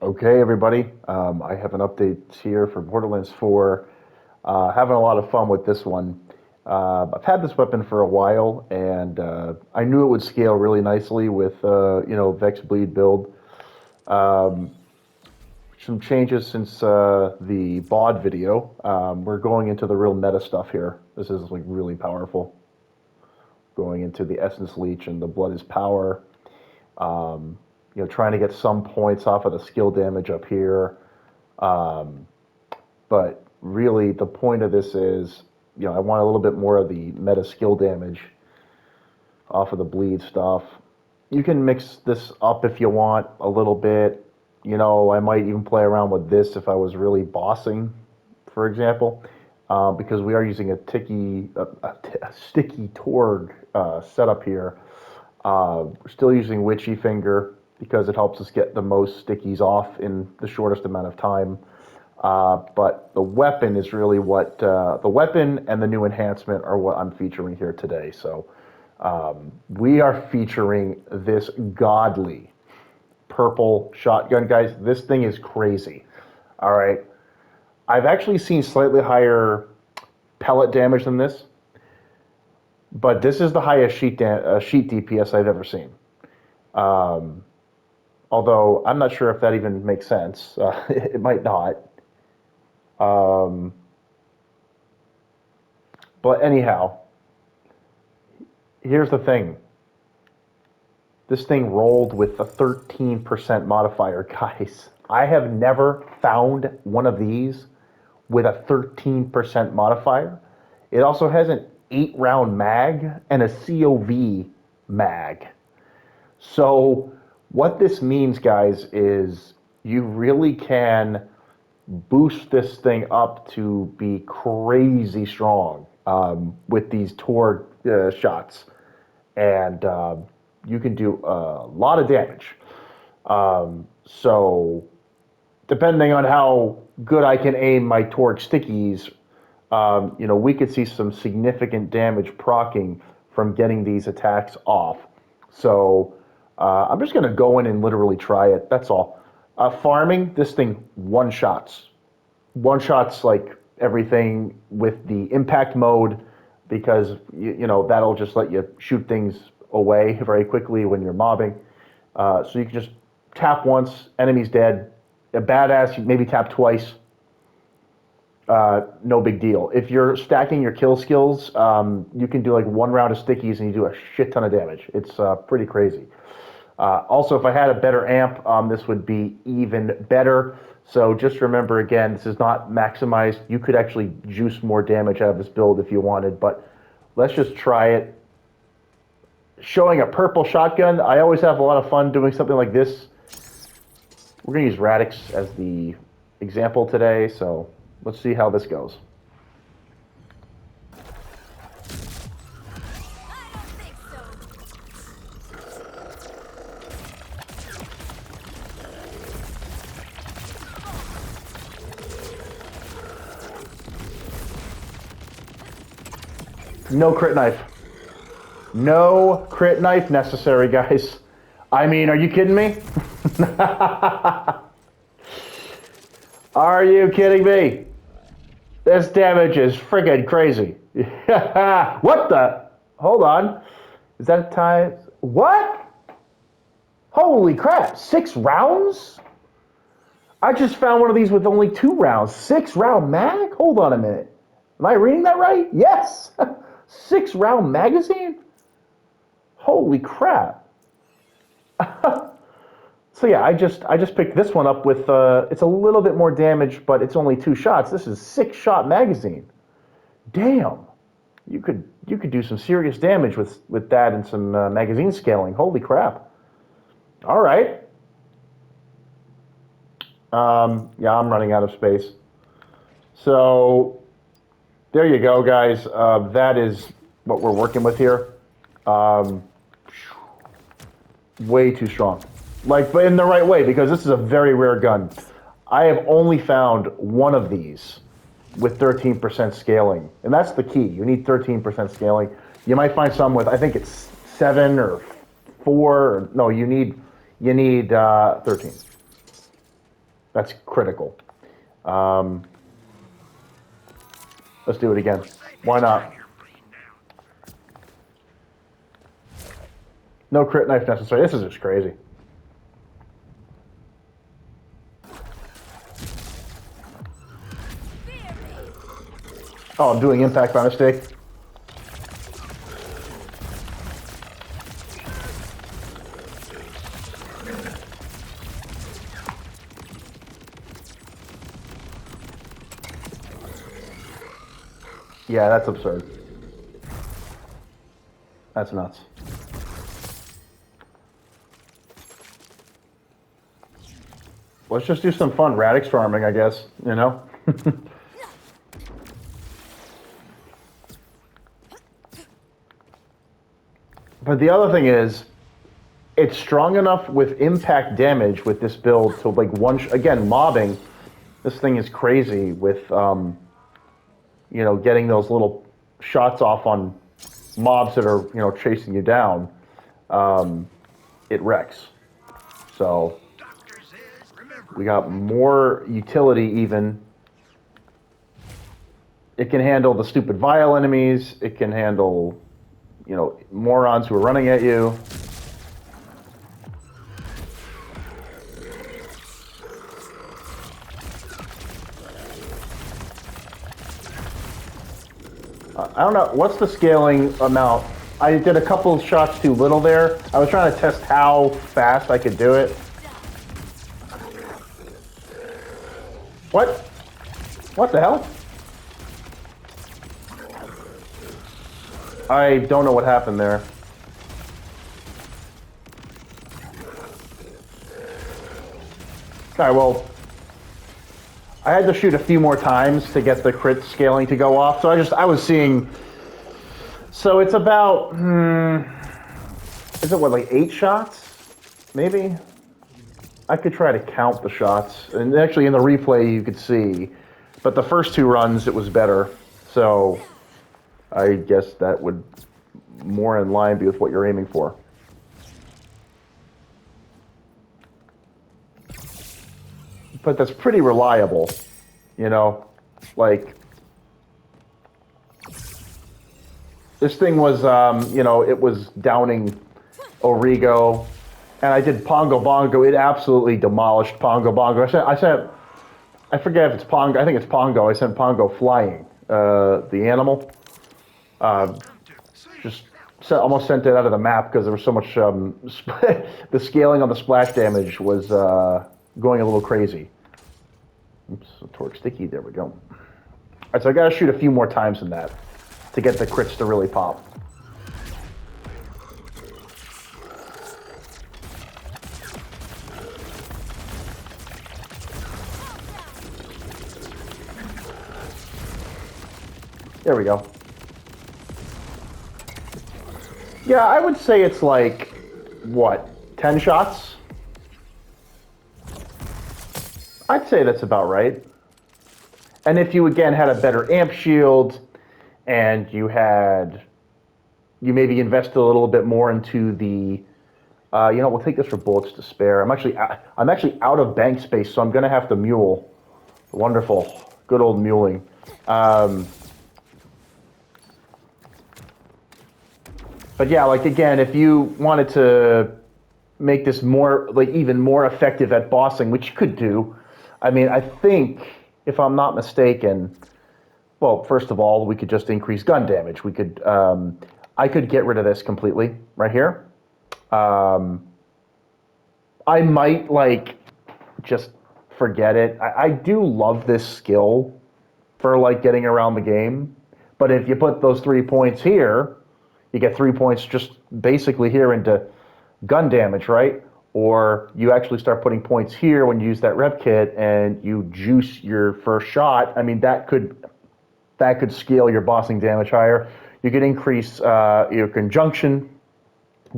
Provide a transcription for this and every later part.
Okay, everybody. I have an update here for Borderlands 4. Having a lot of fun with this one. I've had this weapon for a while, and I knew it would scale really nicely with, Vex Bleed build. Um, some changes since the BOD video. We're going into the real meta stuff here. This is like really powerful. Going into the Essence Leech and the Blood is Power. Trying to get some points off of the skill damage up here. Um, but really, the point of this is, I want a little bit more of the meta skill damage off of the bleed stuff. You can mix this up if you want a little bit. I might even play around with this if I was really bossing, for example, because we are using a sticky Tourge setup here. We're still using Witchy Finger because it helps us get the most stickies off in the shortest amount of time. But the weapon is really what the weapon and the new enhancement are what I'm featuring here today. So we are featuring this godly purple shotgun, guys. This thing is crazy. All right, I've actually seen slightly higher pellet damage than this, but this is the highest sheet DPS I've ever seen. Um, Although I'm not sure if that even makes sense. It might not. Um, but anyhow, here's the thing. This thing rolled with a 13% modifier, guys. I have never found one of these with a 13% modifier. It also has an 8-round mag and a COV mag. So what this means, guys, is you really can boost this thing up to be crazy strong with these Tor shots, and you can do a lot of damage. So, depending on how good I can aim my Torch stickies, we could see some significant damage proccing from getting these attacks off. So, I'm just going to go in and literally try it. That's all. Farming, this thing one shots. One shots like everything with the impact mode because, that'll just let you shoot things away very quickly when you're mobbing. So you can just tap once, enemy's dead. A badass, maybe tap twice. No big deal. If you're stacking your kill skills, you can do like one round of stickies and you do a shit ton of damage. It's pretty crazy. Also, if I had a better amp, this would be even better. So just remember, again, this is not maximized. You could actually juice more damage out of this build if you wanted, but let's just try it. Showing a purple shotgun, I always have a lot of fun doing something like this. We're going to use Radix as the example today, so let's see how this goes. No crit knife. No crit knife necessary, guys. I mean, are you kidding me? Are you kidding me? This damage is friggin' crazy. What the? Hold on. Is that time? What? Holy crap. 6 rounds? I just found one of these with only 2 rounds. 6-round mag? Hold on a minute. Am I reading that right? Yes. 6-round magazine? Holy crap. So yeah, I just picked this one up with it's a little bit more damage, but it's only 2 shots. This is 6-shot magazine. Damn. You could do some serious damage with that and some magazine scaling. Holy crap. All right. Yeah, I'm running out of space. So there you go, guys. That is what we're working with here. Way too strong. But in the right way, because this is a very rare gun. I have only found one of these with 13% scaling, and that's the key. You need 13% scaling. You might find some with, I think it's 7 or 4. No, you need 13. That's critical. Um, let's do it again. Why not? No crit knife necessary. This is just crazy. Oh, I'm doing impact by mistake. Yeah, that's absurd. That's nuts. Let's just do some fun radix farming, I guess, you know? But the other thing is, it's strong enough with impact damage with this build to like again, mobbing. This thing is crazy with, you know, getting those little shots off on mobs that are, you know, chasing you down. It wrecks. So we got more utility even. It can handle the stupid vile enemies. It can handle, you know, morons who are running at you. I don't know, what's the scaling amount? I did a couple of shots too little there. I was trying to test how fast I could do it. What? What the hell? I don't know what happened there. Alright, well, I had to shoot a few more times to get the crit scaling to go off, so I was seeing, so it's about, is it what, like 8 shots? Maybe? I could try to count the shots, and actually in the replay you could see, but the first 2 runs it was better, so I guess that would more in line be with what you're aiming for. But that's pretty reliable, you know, like, this thing was, you know, it was downing Origo, and I did Pongo Bongo. It absolutely demolished Pongo Bongo. I forget if it's Pongo, I think it's Pongo. I sent Pongo flying, the animal. Almost sent it out of the map because there was so much, the scaling on the splash damage was going a little crazy. Oops, Tourge sticky, there we go. All right, so I gotta shoot a few more times than that to get the crits to really pop. There we go. Yeah, I would say it's like, what, 10 shots? I'd say that's about right. And if you, again, had a better amp shield, and you maybe invested a little bit more into the, you know, we'll take this for bullets to spare. I'm actually out of bank space, so I'm going to have to mule. Wonderful. Good old muling. But yeah, like, again, if you wanted to make this more, like, even more effective at bossing, which you could do, I mean, I think, if I'm not mistaken, well, first of all, we could just increase gun damage. We could, I could get rid of this completely right here. I might, like, just forget it. I do love this skill for, like, getting around the game. But if you put those 3 points here, you get 3 points just basically here into gun damage, right? Or you actually start putting points here when you use that rep kit and you juice your first shot. I mean, that could scale your bossing damage higher. You could increase your conjunction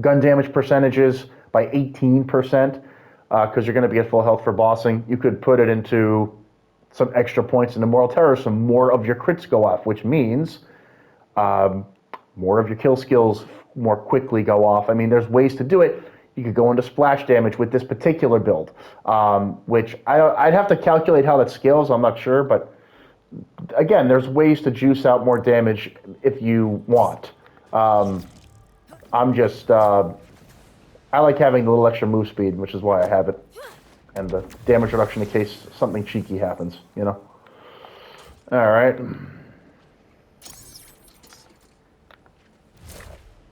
gun damage percentages by 18% because you're going to be at full health for bossing. You could put it into some extra points into Moral Terror, so more of your crits go off, which means more of your kill skills more quickly go off. I mean, there's ways to do it. You could go into splash damage with this particular build, which I'd have to calculate how that scales. I'm not sure, but again, there's ways to juice out more damage if you want. I'm just I like having the little extra move speed, which is why I have it, and the damage reduction in case something cheeky happens. You know. All right.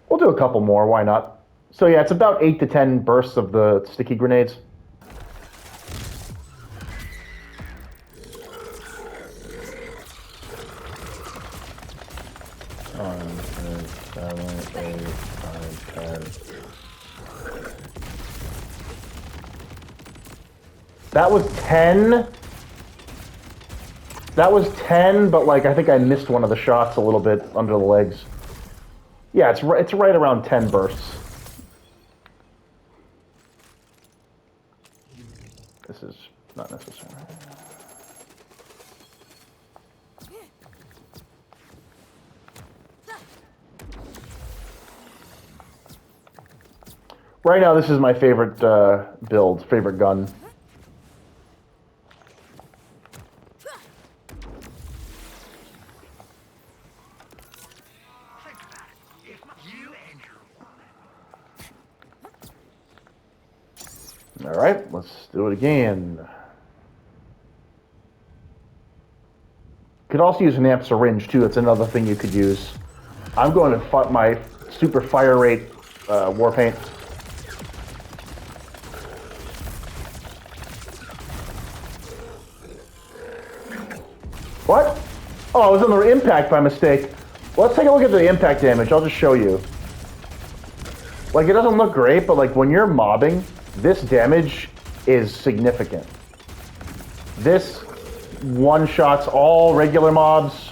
We'll do a couple more. Why not? So yeah, it's about 8 to 10 bursts of the sticky grenades. That was 10. That was 10, but like I think I missed one of the shots a little bit under the legs. Yeah, it's right around 10 bursts. This is not necessary. Right now, this is my favorite build, favorite gun. All right, let's do it again. Could also use an amp syringe too. That's another thing you could use. I'm going to my super fire rate war paint. What? Oh, I was on the impact by mistake. Well, let's take a look at the impact damage. I'll just show you. Like, it doesn't look great, but like when you're mobbing, this damage is significant. This one-shots all regular mobs.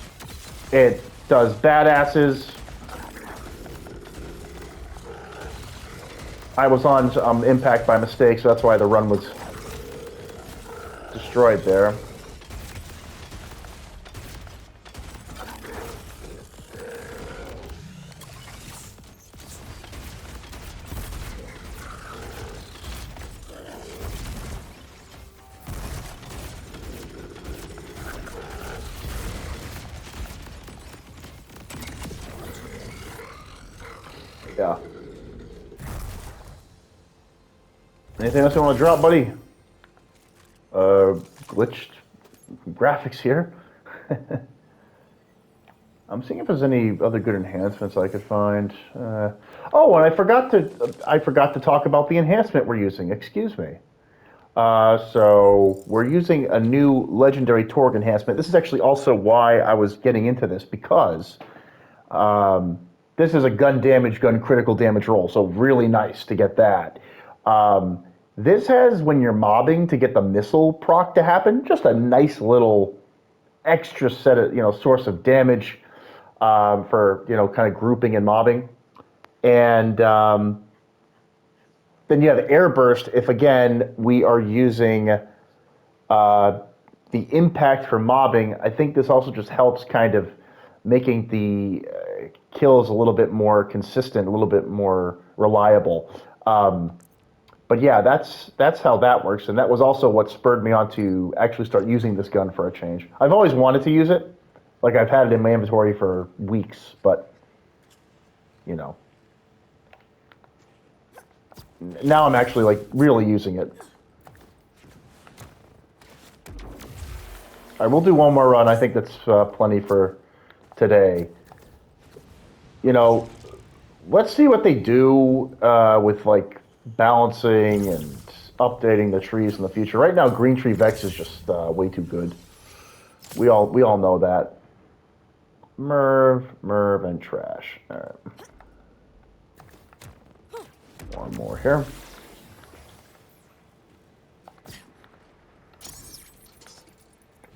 It does badasses. I was on impact by mistake, so that's why the run was destroyed there. Yeah. Anything else you want to drop, buddy? Glitched graphics here. I'm seeing if there's any other good enhancements I could find. Oh, and I forgot to talk about the enhancement we're using. Excuse me. So we're using a new legendary Tourge enhancement. This is actually also why I was getting into this, because this is a gun damage, gun critical damage roll, so really nice to get that. This has, when you're mobbing to get the missile proc to happen, just a nice little extra set of, source of damage for, kind of grouping and mobbing. And then you have air burst if, again, we are using the impact for mobbing. I think this also just helps kind of making the kills a little bit more consistent, a little bit more reliable. But yeah, that's how that works, and that was also what spurred me on to actually start using this gun for a change. I've always wanted to use it. Like, I've had it in my inventory for weeks, but, now I'm actually, like, really using it. All right, we'll do one more run. I think that's plenty for today. Let's see what they do with, like, balancing and updating the trees in the future. Right now, Green Tree Vex is just way too good. We all know that. Merv, and trash. All right. One more here.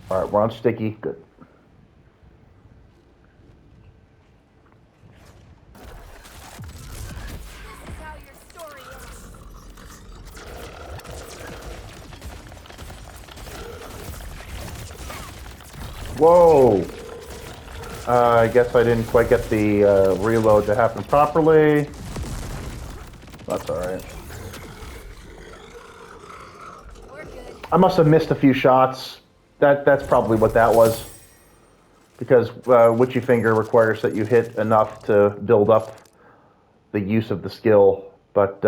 All right, we're on sticky. Good. Whoa! I guess I didn't quite get the reload to happen properly. That's alright. I must have missed a few shots. That's probably what that was. Because Witchy Finger requires that you hit enough to build up the use of the skill, but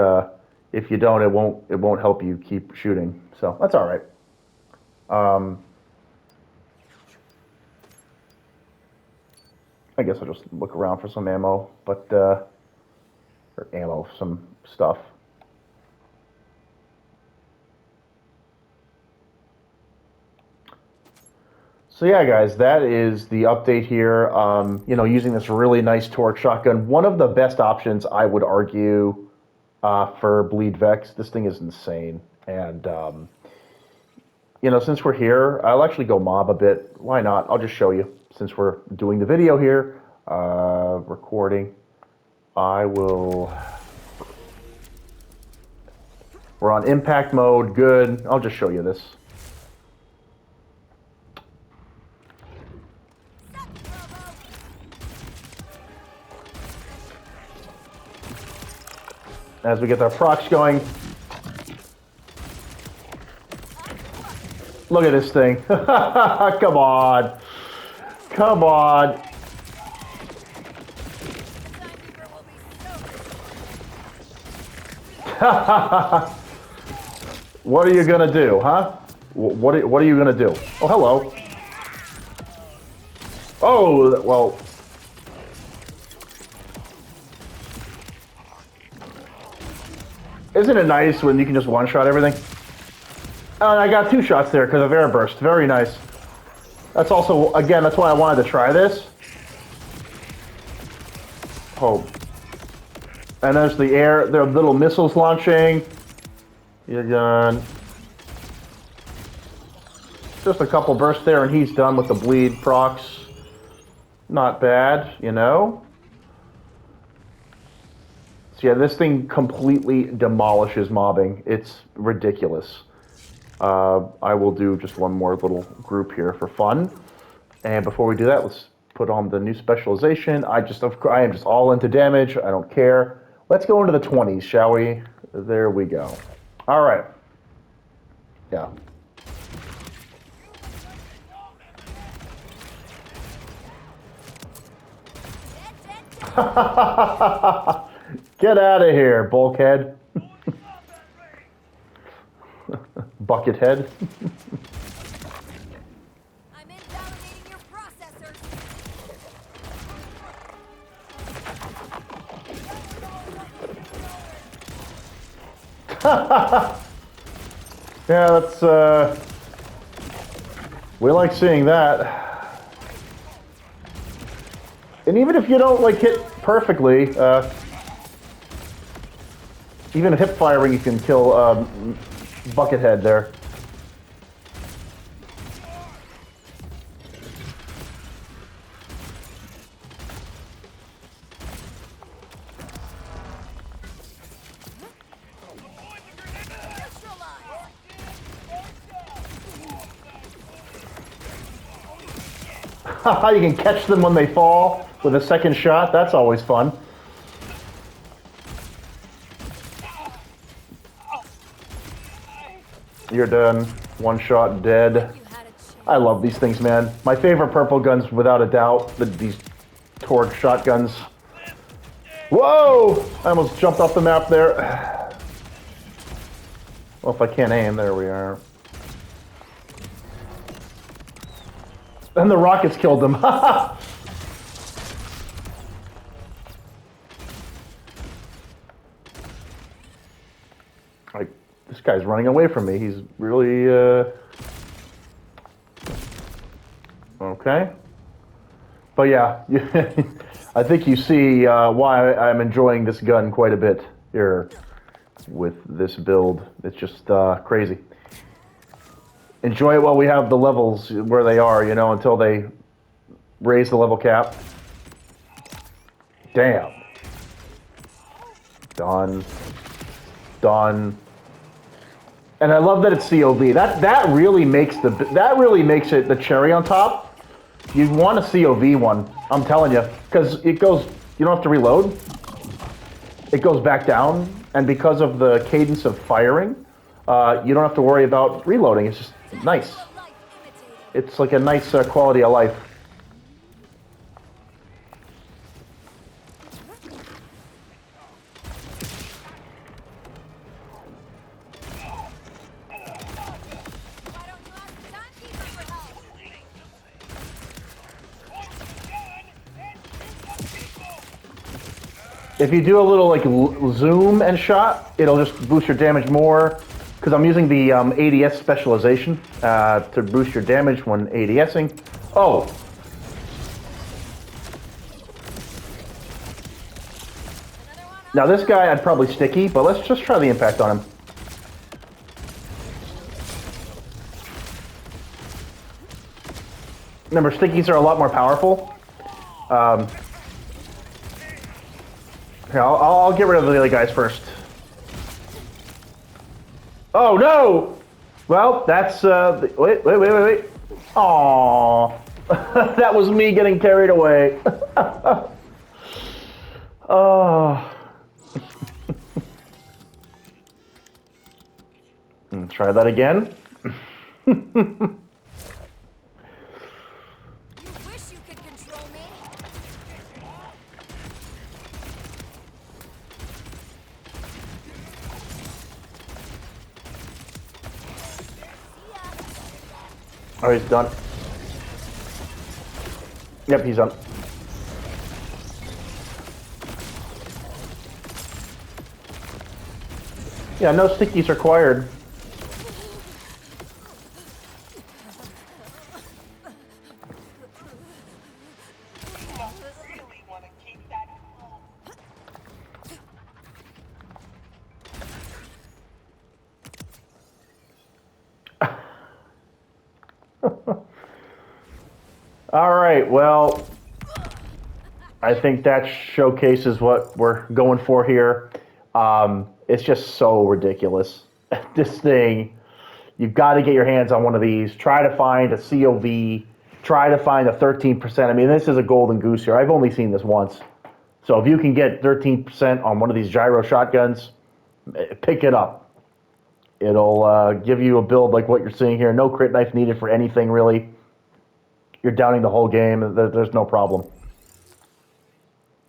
if you don't, it won't help you keep shooting. So that's all right. I guess I'll just look around for some ammo, or ammo, some stuff. So yeah, guys, that is the update here. Using this really nice Tourge shotgun, one of the best options, I would argue, for Bleed Vex. This thing is insane, and since we're here, I'll actually go mob a bit. Why not? I'll just show you since we're doing the video here, recording. I will. We're on impact mode. Good. I'll just show you this. As we get our procs going. Look at this thing. Come on. Come on. What are you going to do, huh? What are you going to do? Oh, hello. Oh, well. Isn't it nice when you can just one-shot everything? And I got 2 shots there because of air burst. Very nice. That's also, again, that's why I wanted to try this. Oh. And there's the air, there are little missiles launching. You're done. Just a couple bursts there and he's done with the bleed procs. Not bad, So yeah, this thing completely demolishes mobbing. It's ridiculous. I will do just one more little group here for fun. And before we do that, let's put on the new specialization. I am just all into damage. I don't care. Let's go into the 20s, shall we? There we go. All right. Yeah. Get out of here, bulkhead. Buckethead. I'm invalidating your processors. Yeah, that's we like seeing that. And even if you don't hit perfectly, even hip firing, you can kill Buckethead there. You can catch them when they fall with a second shot. That's always fun. You're done. One shot, dead. I love these things, man. My favorite purple guns, without a doubt, these Tourge shotguns. Whoa! I almost jumped off the map there. Well, if I can't aim, there we are. And the rockets killed them. This guy's running away from me. He's really, okay. But yeah, I think you see why I'm enjoying this gun quite a bit here with this build. It's just crazy. Enjoy it while we have the levels where they are, until they raise the level cap. Damn. Done. Done. And I love that it's COV. That really makes it the cherry on top. You want a COV one, I'm telling you, because it goes. You don't have to reload. It goes back down, and because of the cadence of firing, you don't have to worry about reloading. It's just nice. Still a life imitated. It's like a nice quality of life. Why don't you ask the timekeeper for help? If you do a little like zoom and shot, it'll just boost your damage more. Because I'm using the ADS specialization to boost your damage when ADSing. Oh, Another one now this guy I'd probably sticky, but let's just try the impact on him. Remember, stickies are a lot more powerful. Here, I'll get rid of the other guys first. Oh no! Well, that's wait. Aww, that was me getting carried away. Oh. Try that again. You wish you could control me. Oh, he's done. Yep, he's done. Yeah, no stickies required. All right, well, I think that showcases what we're going for here. It's just so ridiculous. This thing, you've got to get your hands on one of these. Try to find a COV. Try to find a 13%. I mean, this is a golden goose here. I've only seen this once. So if you can get 13% on one of these gyro shotguns, pick it up. It'll give you a build like what you're seeing here. No crit knife needed for anything, really. You're downing the whole game. There's no problem.